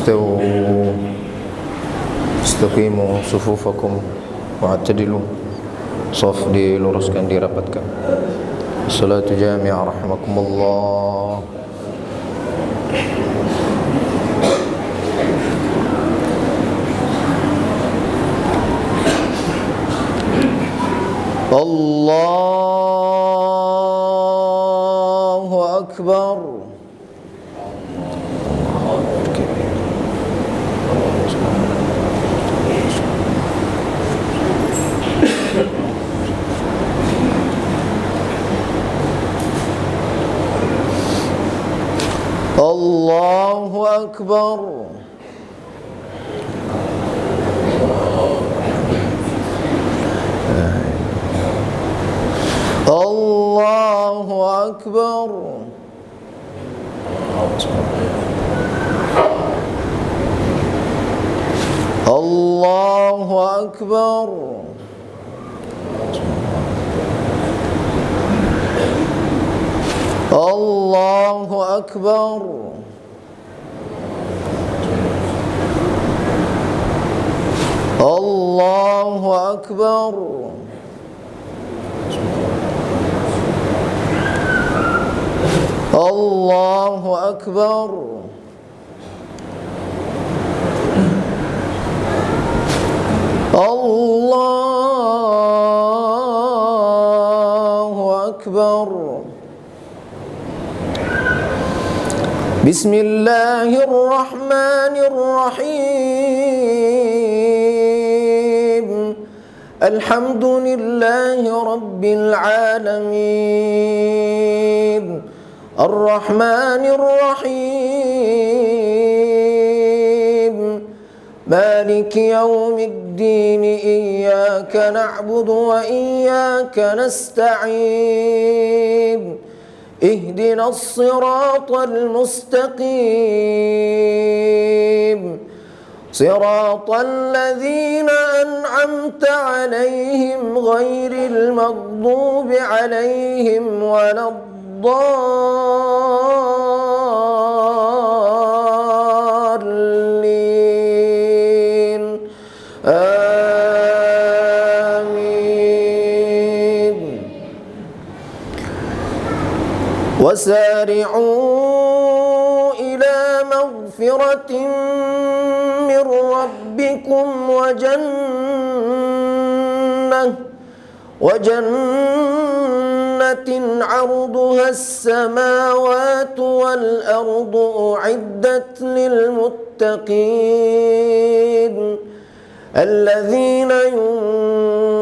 استووا istaqimu sufufakum wa'tadilu. Shaf diluruskan, dirapatkan. Salatu jami'ah rahimakumullah. Allahu akbar. Allahu akbar. Allahu akbar. Allahu akbar. Allahu akbar. Allahu akbar. Allahu akbar. Allahu akbar. Bismillahirrahmanirrahim. Alhamdulillahi rabbil alamin. Ar-Rahmanir Rahim. Maliki yaumiddin. Iyyaka na'budu wa iyyaka nasta'in. Ihdinas siratal mustaqim. Siratal ladzina an'amta 'alaihim ghairil maghdubi 'alaihim waladdallin. Amin. Wasari'u ila maghfiratin min rabbikum wa jannatin 'arduha as-samawati wal ardu u'iddat lil muttaqin. الذين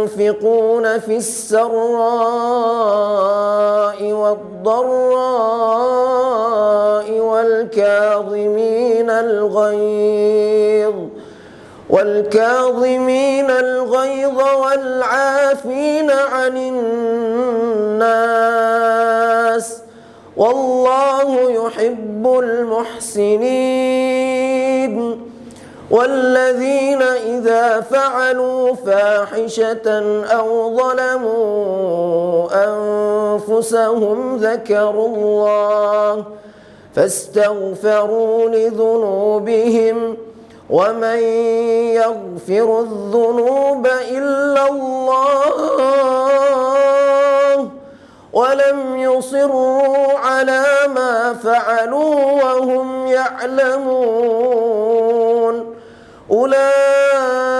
ينفقون في السراء والضراء والكاظمين الغيظ والعافين عن الناس والله يحب المحسنين. والذين إذا فعلوا فاحشة أو ظلموا أنفسهم ذكروا الله فاستغفروا لذنوبهم ومن يغفر الذنوب إلا الله ولم يصروا على ما فعلوا وهم يعلمون. أولئك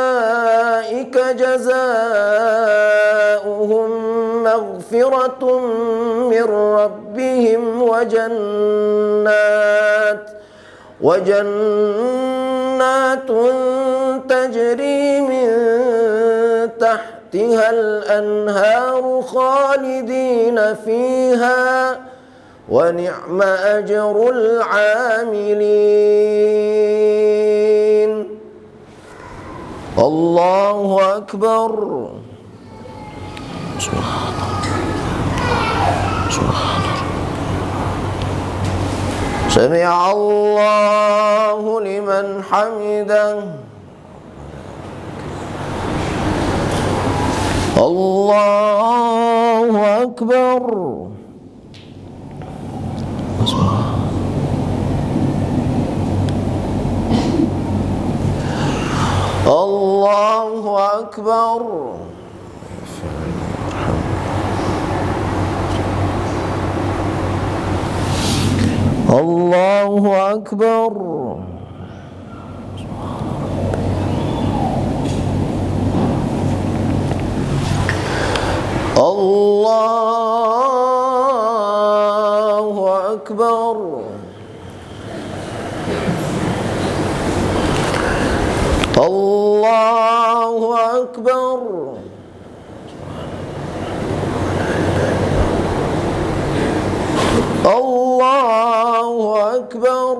جزاؤهم مغفرة من ربهم وجنات تجري من تحتها الأنهار خالدين فيها ونعم أجر العاملين. الله أكبر. سمع الله لمن حمده. الله أكبر. الله أكبر. الله أكبر. الله أكبر. الله أكبر. الله أكبر.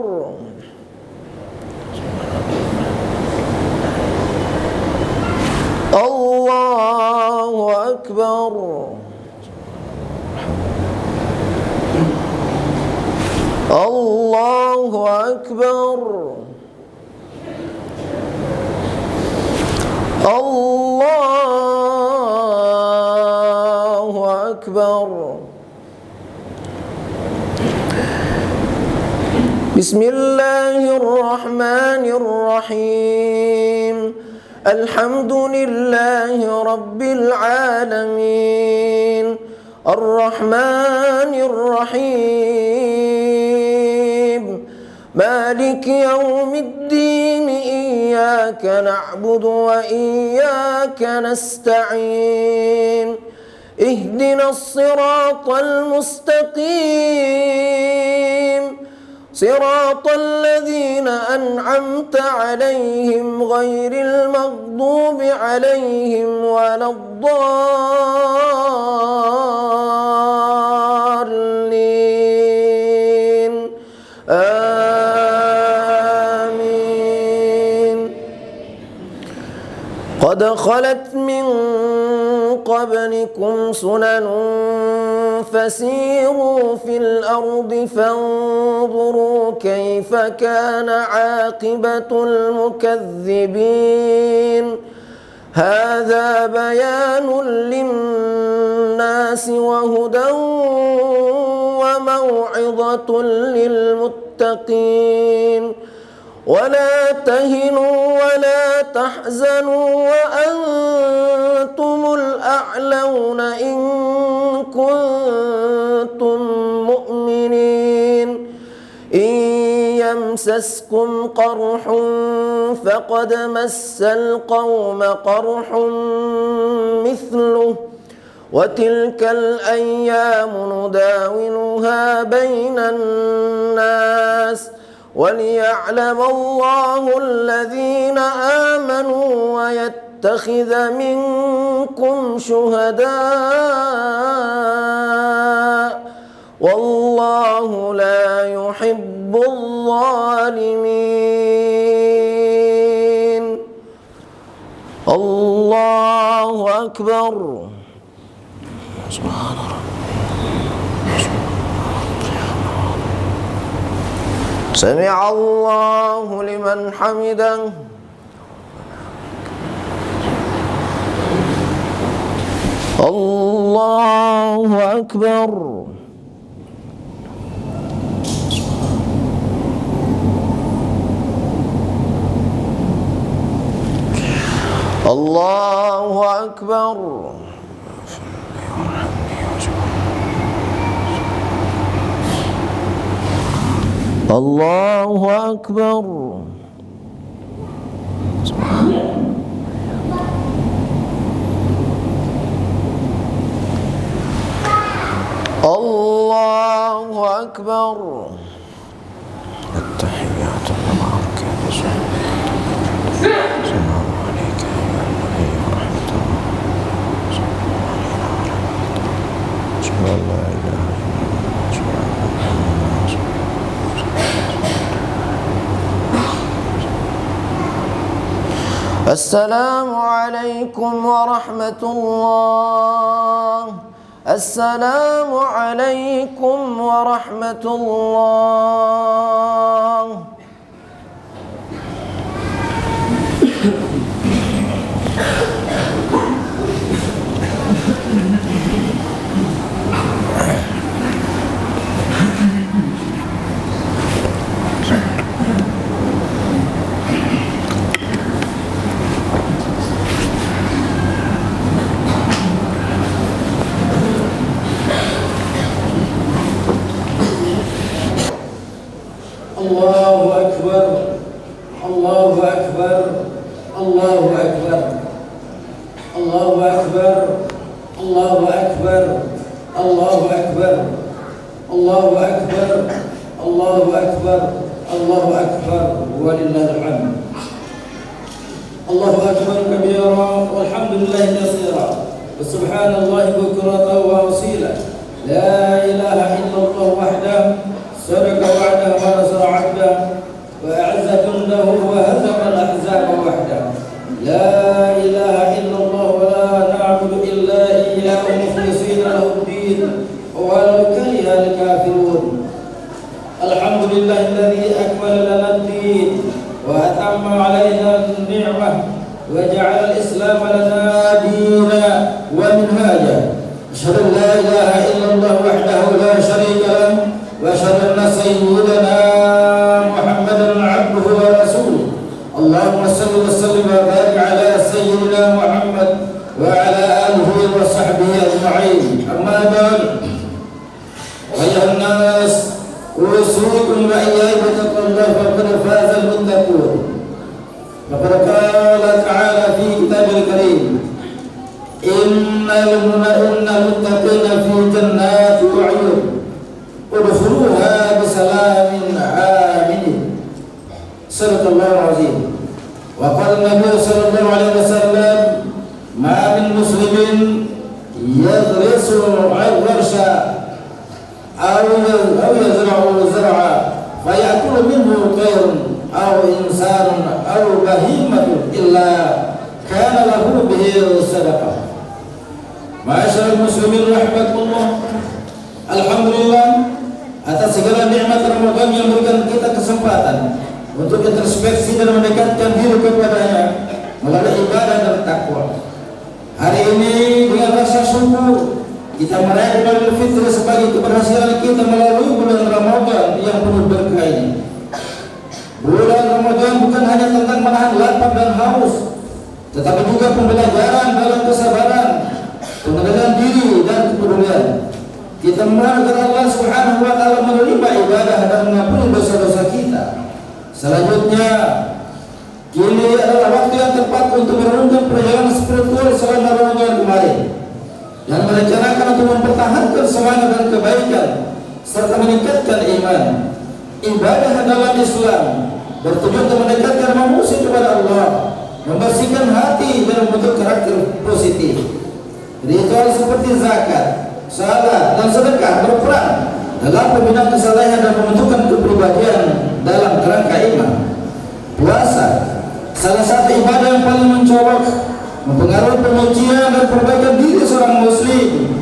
الله أكبر. الله أكبر. الله أكبر. بسم الله الرحمن الرحيم. الحمد لله رب العالمين الرحمن الرحيم مالك يوم الدين إياك نعبد وإياك نستعين اهدنا الصراط المستقيم صراط الذين أنعمت عليهم غير المغضوب عليهم ولا الضالين آمين. قد خلت من قبلكم سنن فسيروا في الأرض فانظروا كيف كان عاقبة المكذبين. هذا بيان للناس وهدى وموعظة للمتقين. ولا تهنوا ولا تحزنوا وأنتم الأعلون إن كنتم مؤمنين. إن يمسسكم قرح فقد مس القوم قرح مثله وتلك الأيام نداولها بين الناس وليعلم الله الذين آمنوا ويتخذ منكم شهداء والله لا يحب الظالمين. الله أكبر. سبحان الله. سمع الله لمن حمده. الله أكبر. الله أكبر. الله أكبر. الله أكبر. التحيات المباركات السلام عليك يا النبي ورحمة الله أشهد أن لا إله إلا الله أشهد أن محمدا رسول الله. السلام عليكم ورحمة الله. السلام عليكم ورحمة الله. Allahu Akbar, Allahu Akbar, Allahu Akbar, Allahu Akbar, Allahu Akbar, Allahu Akbar, Allahu Akbar, Allahu Akbar, walillahil hamd. Allahu Akbar kabira, walhamdulillahi katsira, wa subhanallahi bukratan wa asila. La ilaha illallah wahdahu sadaqa wa'dahu wa nasara 'abdahu wa a'azza jundahu wa hazama al-ahzaba wahdahu. La ilaha illallah wa la na'budu illa iyyahu mukhlishina lahu ad-din walau kariha al-kafirun. Alhamdulillahilladzi akmala lana ad-din wa atamma 'alaina an-ni'mah wa ja'ala al-islam lana dinan wa minhaja. Asyhadu an la ilaha illallah wahdahu la syarika lahu wa asyhadu anna sayyidana Muhammadan 'abduhu wa rasuluh. Allahumma shalli wa sallim wa barik 'ala sayyidina Muhammad wa 'ala alihi wa sahbihi ajma'in. Amma ba'd. Ayuhan nas, usikum wa iyyakum bittaqwallah faqad faza al-muttaqun. Faqad qala ta'ala fi kitabil karim, innal muttaqina fi jannati wa 'uyun udkhuluha bisalamin amin. Sadaqallahu azim. Wa qala Nabi sallallahu alaihi wasallam, ma min muslimin yadrisu al-warsha aw yazra'u zar'a fayakulu minhu tayrun aw insanun aw bahimatun illa kana lahu bihi sadaqah. Ma'asyiral muslimin rahimakumullah. Alhamdulillah atas segala nikmat Ramadan yang memberikan kita kesempatan untuk introspeksi dan mendekatkan diri kepadanya melalui ibadah dan takwa. Hari ini dengan rasa syukur kita merayakan Idul Fitri sebagai keberhasilan kita melalui bulan Ramadan yang penuh berkah ini. Bulan Ramadan bukan hanya tentang menahan lapar dan haus, tetapi juga pembelajaran dalam kesabaran, pengendalian diri dan kepedulian. Kita memohon agar Allah Subhanahu wa taala menerima ibadah dan mengampuni dosa-dosa kita. Selanjutnya, kini adalah waktu yang tepat untuk merenungkan perjalanan spiritual selama Ramadan kemarin dan merencanakan untuk mempertahankan semangat dan kebaikan serta meningkatkan iman. Ibadah dalam Islam bertujuan untuk mendekatkan manusia kepada Allah, membersihkan hati dan membentuk karakter positif. Ritual seperti zakat, salat, dan sedekah berperan dalam pembinaan kesalehan dan pembentukan kepribadian dalam kerangka iman. Puasa, salah satu ibadah yang paling mencolok, mempengaruhi penyucian dan perbaikan diri seorang muslim.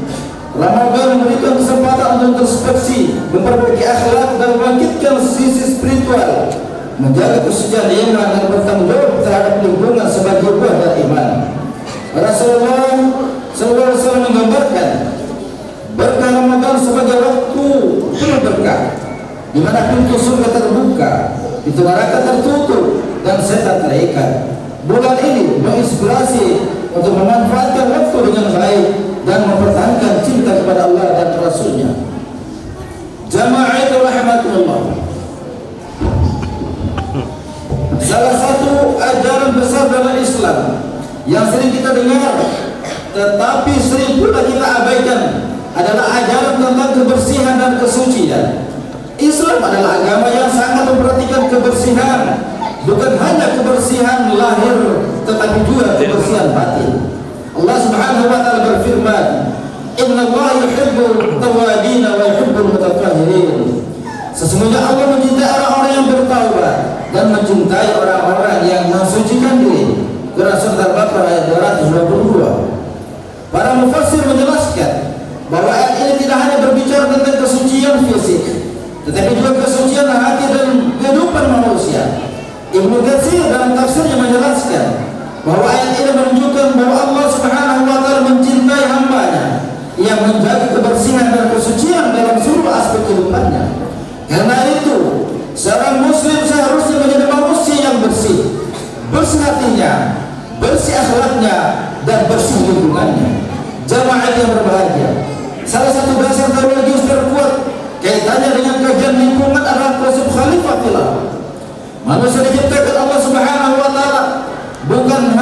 Ramadan memberikan kesempatan untuk introspeksi, memperbaiki akhlak dan membangkitkan sisi spiritual, menjaga kesucian iman dan bertanggung jawab terhadap lingkungan sebagai buah dari iman. Rasulullah SAW menggambarkan berkah Ramadan sebagai waktu penuh berkah, di mana pintu surga terbuka, pintu neraka tertutup, dan setan terikat. Bulan ini menginspirasi untuk memanfaatkan waktu dengan baik dan mempertahankan cinta kepada Allah dan Rasul-Nya. Jamaah rahmatullah. Salah satu ajaran besar dalam Islam yang sering kita dengar tetapi sering pula kita abaikan adalah ajaran tentang kebersihan dan kesucian. Islam adalah agama yang sangat memperhatikan kebersihan, bukan hanya kebersihan lahir tetapi juga kebersihan batin. Allah Subhanahu wa taala berfirman, "Innallaha yuhibbul tawwabin wa yuhibbul mutatahhirin." Sesungguhnya Allah mencintai orang-orang yang bertaubat dan mencintai orang-orang yang mensucikan diri. Quran Surah Al-Baqarah ayat 222. Para mufassir menjelaskan bahwa ayat ini tidak hanya berbicara tentang kesucian fisik, tetapi juga kesucian hati dan kehidupan manusia. Ibnu Katsir dalam tafsirnya menjelaskan bahwa ayat ini menunjukkan bahwa Allah Subhanahu wa taala mencintai hamba-Nya yang menjaga kebersihan dan kesucian dalam seluruh aspek kehidupannya. Karena itu, seorang muslim seharusnya menjadi manusia yang bersih, bersih hatinya, bersih akhlaknya, dan bersih lingkungannya. Jamaah yang berbahagia, salah satu dasar religius terkuat kaitannya dengan kajian lingkungan adalah prinsip khalifah fil ardh. Manusia diciptakan Allah Subhanahu wa taala bukan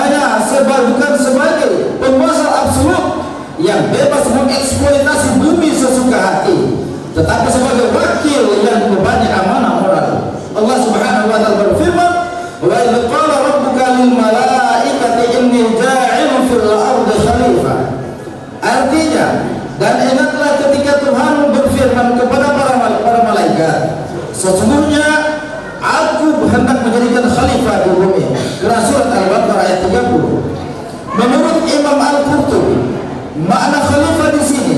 sebagai penguasa absolut yang bebas mengeksploitasi bumi sesuka hati, tetapi sebagai wakil yang bebannya amanah moral. Allah Subhanahu wa taala berfirman, "Wa idz qala rabbuka lil malaikati inni ja'ilun fil ardi khalifah." Artinya, dan ingatlah ketika Tuhan berfirman kepada para malaikat, sesungguhnya aku hendak menjadikan khalifah di bumi. Surat Al-Baqarah ayat 30. Menurut Imam Al-Qurtubi, makna khalifah di sini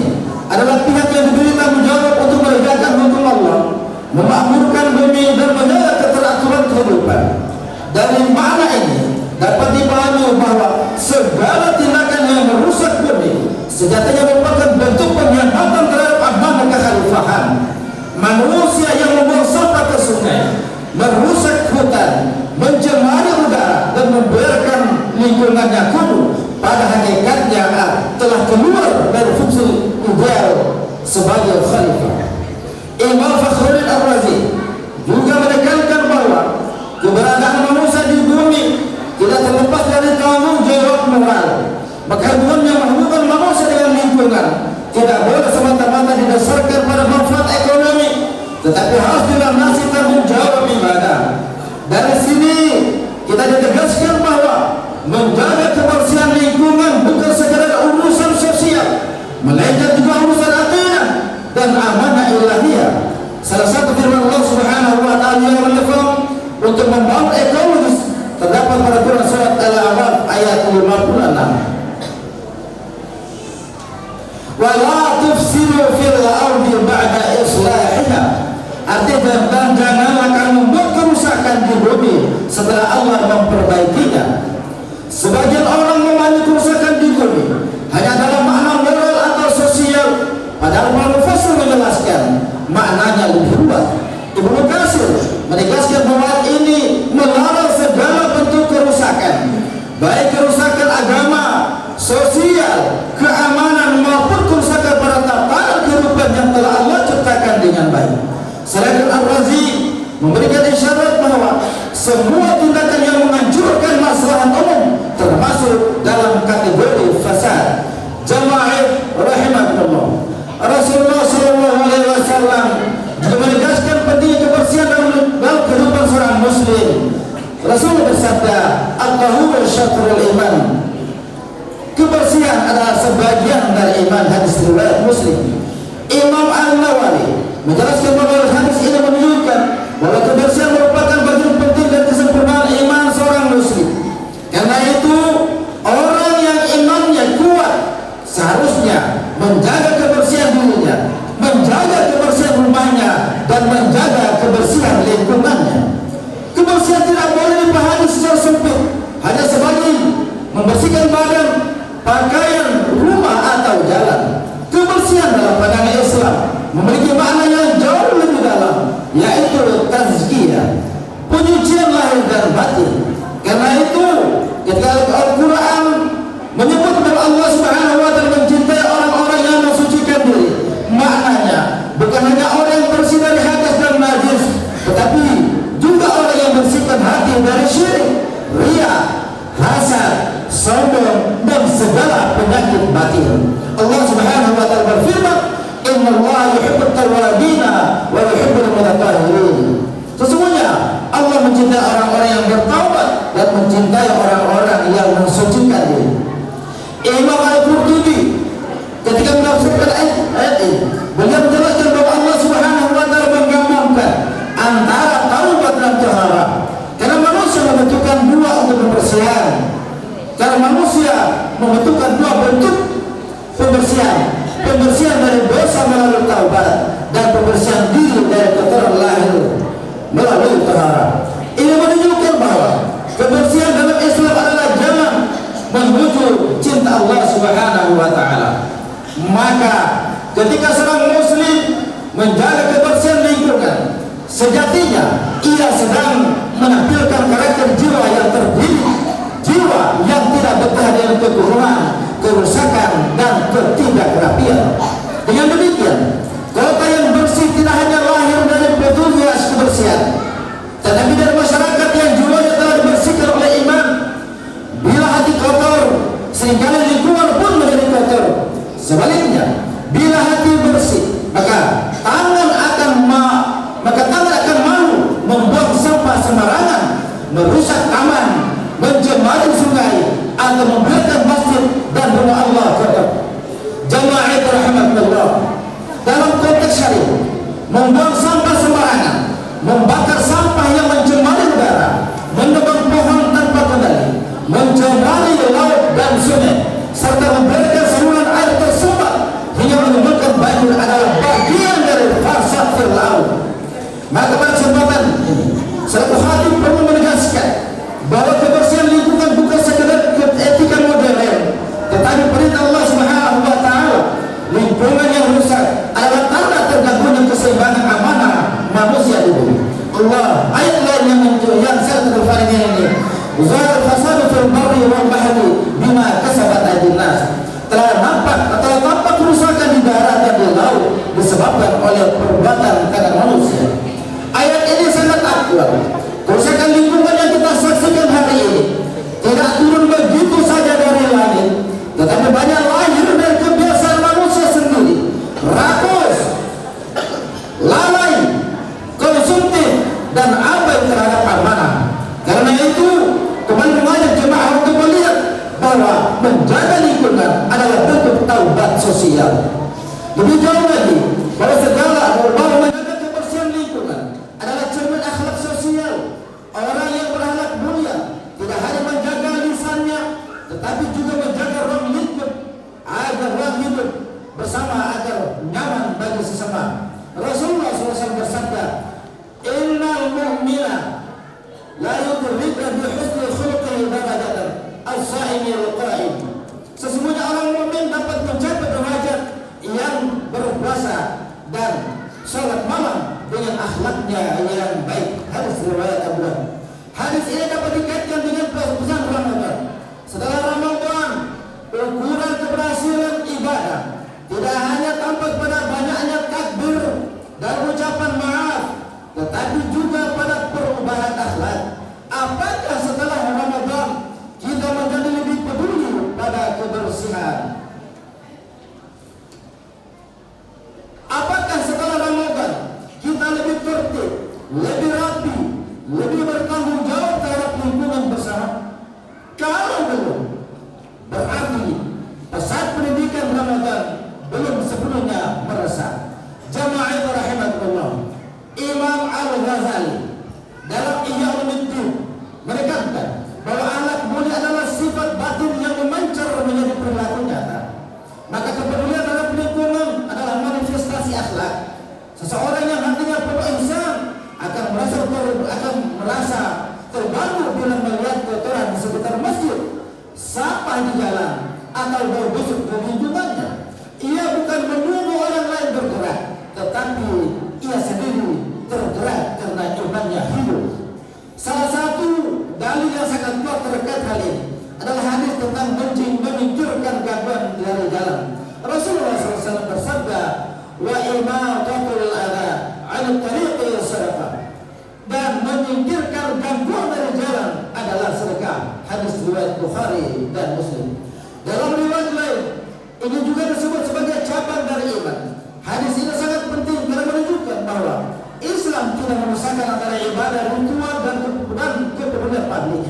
adalah pihak yang diberi tanggung jawab untuk menegakkan hukum Allah, memakmurkan bumi dan menjaga keteraturan kehidupan. Dari makna ini dapat dipahami bahwa segala tindakan yang merusak bumi sejatinya merupakan bentuk pengkhianatan terhadap amanah kekhalifahan. Manusia yang membuang sampah ke sungai, merusak hutan, mencemari udara dan membiarkan lingkungannya kumuh, pada hakikatnya telah keluar dari fungsi ideal sebagai khalifah. Imam Fakhruddin Ar-Razi juga menekankan bahwa keberadaan manusia di bumi tidak terlepas dari tanggung jawab moral. Maka hubungan manusia dengan lingkungan tidak boleh semata-mata didasarkan pada manfaat ekonomi, tetapi harus dilandasi tanggung jawab ibadah. Dari sini kita ditegaskan bahwa menjaga kebersihan lingkungan bukan sekedar urusan sosial, melainkan juga urusan akidah dan amanah ilahiyah. Salah satu firman Allah Subhanahu wa taala yang relevan untuk membangun ekologis terdapat pada Quran surat Al-A'raf ayat 56. Wa la tufsidu fil ardi ba'da islahiha. Artinya, dan janganlah kamu membuat kerusakan di bumi setelah Allah memperbaikinya. Sebagian orang memahami kerusakan di bumi hanya dalam makna moral atau sosial, padahal para mufassir menjelaskan maknanya lebih luas. Ibnu Katsir menegaskan bahwa ini melarang segala bentuk kerusakan, baik kerusakan agama, sosial, keamanan maupun kerusakan pada tatanan kehidupan yang telah Allah ciptakan dengan baik. Sedangkan Ar-Razi memberikan isyarat bahwa semua tindakan yang menghancurkan maslahat umum termasuk dalam kategori fasad. Jamaah rahimahullah, Rasulullah SAW juga menegaskan pentingnya kebersihan dalam kehidupan seorang muslim. Rasul bersabda, "At-tahuru syatrul iman." Kebersihan adalah sebagian dari iman. Hadis riwayat Muslim. Imam An-Nawawi menjelaskan bahwa hadis ini menunjukkan bahwa kebersihan merupakan bagian penting dan kesempurnaan iman seorang muslim. Karena itu, orang yang imannya kuat seharusnya menjaga kebersihan dirinya, menjaga kebersihan rumahnya, dan menjaga kebersihan lingkungannya. Kebersihan tidak boleh dipahami secara sempit, hanya sebagai membersihkan badan, pakaian, rumah, atau jalan. Kebersihan dalam pandangan Islam memiliki makna yang jauh lebih dalam, yaitu tazkiyah, penyucian lahir dan batin. Karena itu, ketika Al-Quran menyebut bahwa Allah Subhanahu wa taala mencintai orang-orang yang mensucikan diri, maknanya bukan hanya orang yang bersih dari hadas dan najis, tetapi juga orang yang bersihkan hati dari syirik, riya, hasad, sombong, dan segala penyakit batin. Allah Subhanahu wa taala berfirman, "Innallaha yuhibbut tawwabina wa yuhibbul mutatahhirin." Sesungguhnya Allah mencintai orang-orang yang bertaubat dan mencintai orang-orang yang mensucikan diri. Imam Al-Qurtubi ketika menafsirkan ayat ini, beliau menjelaskan bahwa Allah Subhanahu wa taala menggabungkan antara taubat dan taharah. Karena manusia membutuhkan dua untuk kebersihan. Karena manusia membutuhkan dua bentuk pembersihan. Pembersihan dari dosa melalui taubat dan pembersihan diri dari kotoran lahir melalui taharah. Ini menunjukkan bahwa kebersihan dalam Islam adalah jalan menuju cinta Allah Subhanahu wa taala. Maka ketika seorang muslim menjaga kebersihan lingkungan, sejatinya ia sedang menampilkan karakter jiwa yang terdiri, jiwa yang tidak betah dengan kekurangan, kerusakan, dan ketidakrapian. Dengan demikian, kota yang bersih tidak hanya lahir dari petugas kebersihan, tetapi dari masyarakat membiarkan masjid dan rumah Allah kotor. Jamaah rahimakumullah, dalam konteks syariah, membuang sampah sembarangan, membakar sampah yang mencemari udara, menebang pohon tanpa kendali, mencemari laut dan sungai, serta membiarkan saluran air tersumbat hingga menimbulkan banjir adalah bagian dari fasad laut. Maka pada kesempatan ini, selaku khatib perlu menegaskan bahwa kebersihan lingkungan bukan sekedar etika modern, tetapi perintah Allah Subhanahu wa taala. Lingkungan yang rusak adalah tanda terganggunya keseimbangan amanah manusia di bumi. Allah ayat lain yang saya terfahami ini, zahar fasad fil barri wal bahri bima kasabat aydin nas. Telah tampak kerusakan di darat dan di laut disebabkan oleh perbuatan tangan manusia. Ayat ini sangat aktual. Kerusakan lingkungan yang kita saksikan hari ini tidak turun begitu saja dari langit, tetapi banyak lahir dari kebiasaan manusia sendiri, rakus, lalai, konsumtif, dan abai terhadap amanah. Karena itu, kembali mengajak jemaah untuk melihat bahwa menjaga lingkungan adalah bentuk taubat sosial. Lebih jauh lagi, bahwa menjaga kebersihan lingkungan adalah cermin akhlak sosial. Orang yang berakhlak mulia tidak hanya menjaga lisannya, tetapi juga menjaga ruang lingkup agar ruang hidup bersama agar nyaman bagi sesama. Rasulullah SAW bersabda, "Innal mu'mina la yudrika bi husni khuluqihi darajatan as-sa'imi al-qa'im." Sesungguhnya orang mukmin dapat mencapai derajat yang berpuasa dan salat malam dengan akhlaknya yang baik. Hadis riwayat Abu Dawud. Hadis ini dapat dikaitkan dengan pesan Ramadan. Setelah Ramadan, ukuran keberhasilan ibadah tidak hanya tampak pada banyaknya takbir dan ucapan maaf, tetapi juga pada perubahan akhlak. Apakah setelah Ramadan kita menjadi lebih peduli pada kebersihan? Apakah setelah Ramadan kita lebih tertib, lebih rapi, lebih bertanggung jawab terhadap lingkungan bersama? Kalau belum, berarti pesan pendidikan Ramadan belum sepenuhnya meresap. Jamaah rahimakumullah, Imam Al-Ghazali dalam Ihya Ulumuddin menekankan bahwa akhlak mulia adalah sifat batin yang memancar menjadi perilaku nyata. Maka kepedulian terhadap lingkungan adalah manifestasi akhlak. Seseorang yang hatinya penuh ihsan akan merasa terganggu bila melihat kotoran di sekitar masjid, sampah di jalan, atau bau busuk di lingkungannya. Ia bukan menunggu orang lain bergerak, tetapi ia sendiri tergerak karena imannya hidup. Salah satu dalil yang sangat kuat terkait hal ini adalah hadis tentang menyingkirkan gangguan dari jalan. Rasulullah SAW bersabda, "Wa imatatul adha 'ala tariqi sadaqah." Dan menyingkirkan gangguan dari jalan adalah sedekah. Hadis riwayat Bukhari dan Muslim. Dalam riwayat lain, ini juga disebut sebagai cabang dari iman. Hadis ini sangat penting karena menunjukkan bahwa Islam tidak memisahkan antara ibadah ritual dan kepedulian publik.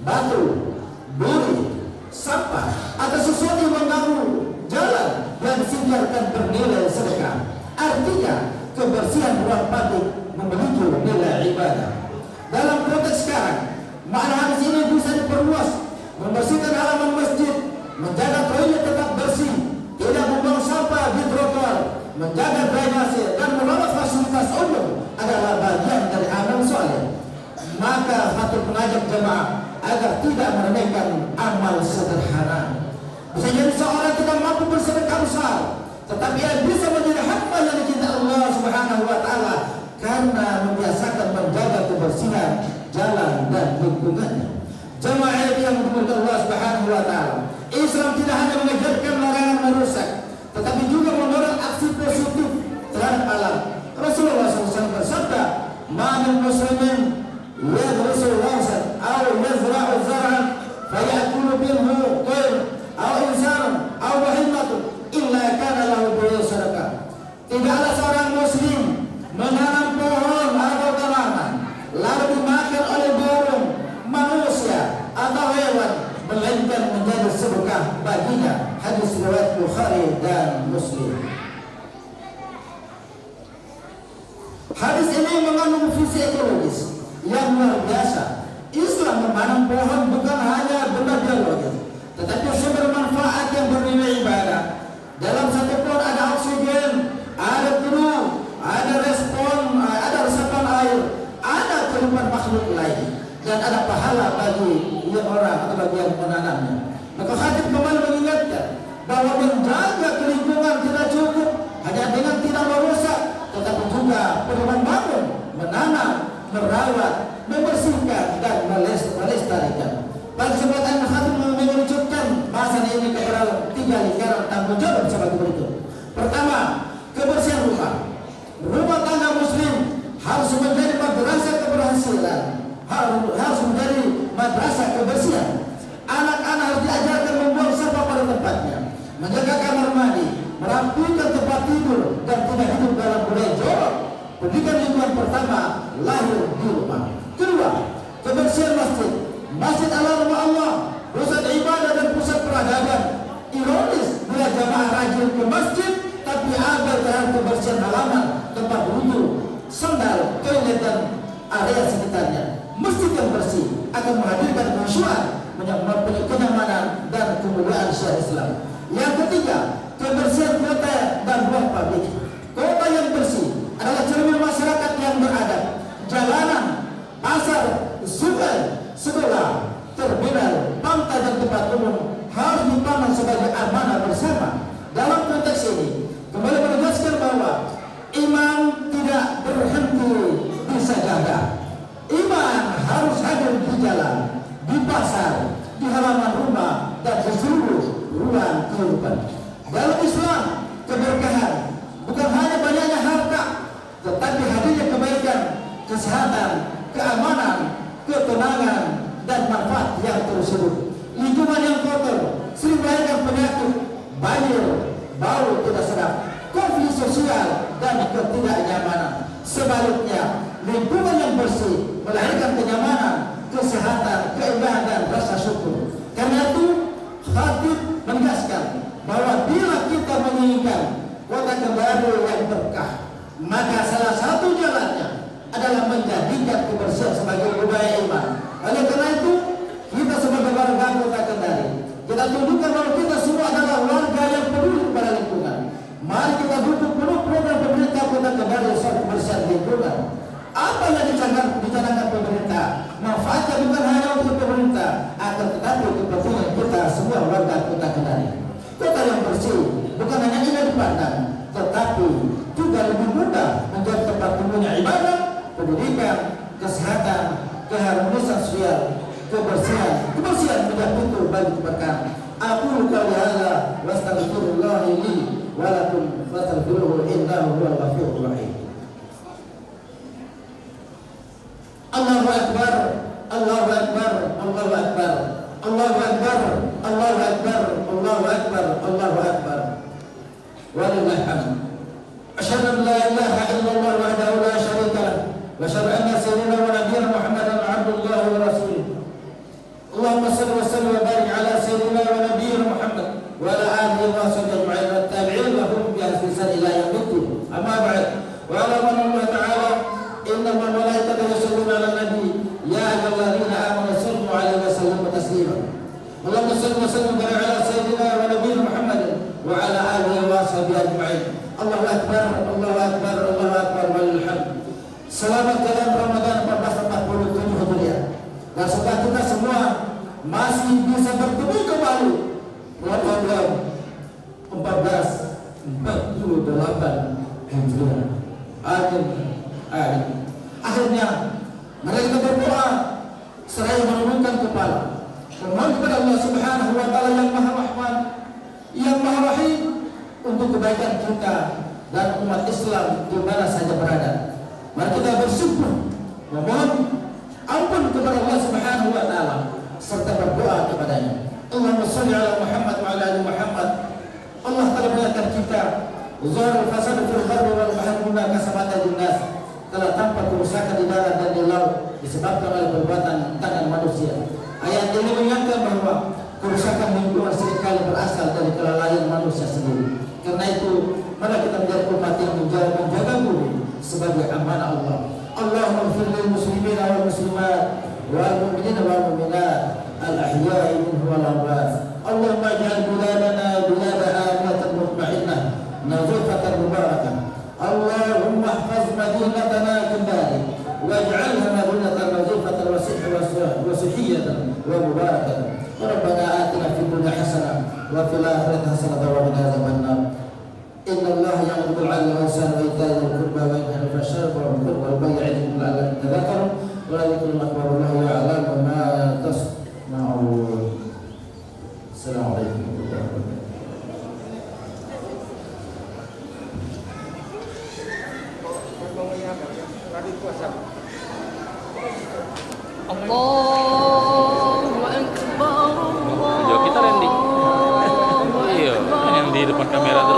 Batu, duri, sampah, atau sesuatu yang mengganggu jalan yang disingkirkan bernilai sedekah. Artinya, kebersihan ruang publik memiliki nilai ibadah. Dalam konteks sekarang, makna hadis ini bisa diperluas, membersihkan halaman masjid, menjaga toilet tetap bersih, tidak membuang sampah di trotoar, menjaga drainase, dan merawat fasilitas umum adalah bagian dari amal soleh. Maka patut mengajak jemaah agar tidak meremehkan amal sederhana. Bisa jadi seorang tidak mampu bersedekah besar, tetapi ia bisa menjadi hamba yang dicintai Allah Subhanahu wa taala karena membiasakan menjaga kebersihan jalan dan lingkungannya. Jemaah yang dimuliakan Allah Subhanahu wa taala, Islam tidak hanya mengajarkan larangan merusak, tetapi juga mendorong aksi positif terhadap alam. Rasulullah SAW bersabda, "Ma min muslimin yadrusu ghawsan aw yazra'u zar'an fayakulu minhu tayr aw insan aw bahimatun illa kana lahu bihi sadaqah." Tidaklah seorang muslim menanam pohon atau tanaman lalu dimakan oleh burung, manusia atau hewan, melainkan menjadi sedekah baginya. Hadis riwayat Bukhari dan Muslim. Hadis ini mengandung visi ekologis yang luar biasa. Islam memandang pohon bukan hanya benda biologis, tetapi sumber manfaat yang bernilai ibadah. Dalam satu pohon ada oksigen, ada telur, ada respon, ada resapan air, ada kehidupan makhluk lain, dan ada pahala bagi yang orang atau bagi yang menanamnya. Maka hadis kembali mengingatkan bahwa menjaga lingkungan tidak cukup hanya dengan tidak merusak, tetapi juga perlu membangun, menanam, merawat, membersihkan dan melestarikan. Pada kesempatan hadis mengerucutkan bahasan ini kepada 3 lingkaran tanggung jawab sebagai berikut. Pertama, kebersihan rumah. Rumah tangga muslim harus menjadi madrasah keberhasilan, harus menjadi madrasah kebersihan. Anak-anak harus diajarkan membuang sampah pada tempatnya, menjaga kamar mandi, merapikan tempat tidur, dan tidak hidup dalam budaya jorok. Pendidikan lingkungan pertama lahir di rumah. Kedua, kebersihan masjid. Masjid adalah rumah Allah, pusat ibadah dan pusat peradaban. Ironis bila jamaah rajin ke masjid tapi abai terhadap kebersihan halaman, tempat wudhu, sandal, toilet dan area sekitarnya. Masjid yang bersih akan menghadirkan khusyuan, kenyamanan dan kemuliaan syariat Islam. Yang ketiga, kebersihan kota dan ruang publik. Kota yang bersih adalah cermin masyarakat yang beradab. Jalanan, pasar, sungai, sekolah, terminal, pantai dan tempat umum harus dipandang sebagai amanah bersama. Dalam konteks ini kembali menegaskan bahwa iman tidak berhenti di sajadah. Iman harus hadir di jalan, di pasar, di halaman rumah, dan di seluruh ruang kehidupan. Dalam Islam, keberkahan bukan hanya banyaknya harta, tetapi hadirnya kebaikan, kesehatan, keamanan, ketenangan, dan manfaat yang terseluruh. Lingkungan yang kotor sering melahirkan penyakit, banjir, bau tidak sedap, konflik sosial, dan ketidaknyamanan. Sebaliknya, lingkungan yang bersih melahirkan kenyamanan, kesehatan, keindahan, dan rasa syukur. Karena itu, khatib menegaskan bahwa bila kita menginginkan kota Kendari yang berkah, maka salah satu jalannya adalah menjadikan kebersihan sebagai budaya iman. Oleh karena itu, kita sebagai warga kota Kendari, kita tunjukkan bahwa kita semua adalah warga yang peduli kepada lingkungan. Mari kita dukung penuh program pemerintah kota Kendari soal kebersihan lingkungan. Apa yang dicanangkan pemerintah, manfaatnya bukan hanya untuk pemerintah, akan tetapi kepentingan kita semua warga kota Kendari. Kota yang bersih bukan hanya indah dipandang, tetapi juga lebih mudah menjadi tempat tumbuhnya ibadah, pendidikan, kesehatan, keharmonisan sosial, kebersihan menjadi pintu bagi keberkahan. Aku qouli hadza wa astaghfirullah li wa lakum fastaghfiruhu innahu huwal ghafurur rahim. Allahu akbar, Allahu akbar, Allahu akbar, Allahu akbar, Allahu akbar, Allahu akbar, Allahu akbar. Walillahil hamd. Asyhadu an la ilaha illallah wahdahu la syarika lah. وأشهد أن سيدنا ونبينا محمدا عبد الله ورسوله. اللهم صل وسلم وبارك على سيدنا ونبينا محمد وعلى آله وصحبه أجمعين والتابعين لهم بإحسان إلى يوم الدين. أما بعد، واعلم أن الله تعالى إنما الملائكة يصلون على النبي يا أيها الذين آمنوا صلوا عليه وسلموا تسليما. اللهم صل وسلم وبارك على سيدنا ونبينا محمد وعلى آله وصحبه أجمعين. الله أكبر، الله أكبر، الله أكبر وللحمد. Selamat jalan Ramadan 1447 Hijriah. Dan setelah kita semua masih bisa bertemu kembali Ramadan 1448 Hijriah. Akhirnya mari kita berdoa seraya menundukkan kepala, memohon kepada Allah Subhanahu wa taala yang Maha Rahman, yang Maha Rahim untuk kebaikan kita dan umat Islam di mana saja berada. Mari kita bersyukur, memohon ampun kepada Allah Subhanahu wa taala serta berdoa kepadanya. Allahumma shalli ala Muhammad wa ala ali Muhammad. Allah telah mengingatkan kita, zahirul fasad fil barri wal bahri bima kasabat nas, telah tampak kerusakan di darat dan di laut disebabkan oleh perbuatan tangan manusia. Ayat ini mengingatkan bahwa kerusakan lingkungan seringkali berasal dari kelalaian manusia sendiri. Karena itu, mari kita menjadi umat yang menjaga bumi sebagai amanah Allah. Allahumma ighfir lil muslimina wal muslimat wal mu'minina wal mu'minat al-ahya'i minhum wal amwat. Allahumma ij'al biladana bilada aminatan mutma'innah nazifatan mubarakah. Allahumma ihfaz madinatana kembali waj'alha madinatan nazifatan wasihiyatan wa mubarakatan. Rabbana atina fid dunya hasanah wa fil akhirati hasanah wa qina adzabannar. Inna Allah ya'muru bil 'adli wal ihsani wa ita'i dzil qurba wa yanha 'anil fahsya'i wal munkari wal baghi ya'idukum la'allakum tadhakkarun wa la dhikrullahi akbar wallahu ya'lamu ma tasna'un. Assalamualaikum warahmatullahi wabarakatuh. Allahu Akbar. Jauh kita Randy. Iya, yang di depan kamera tuh.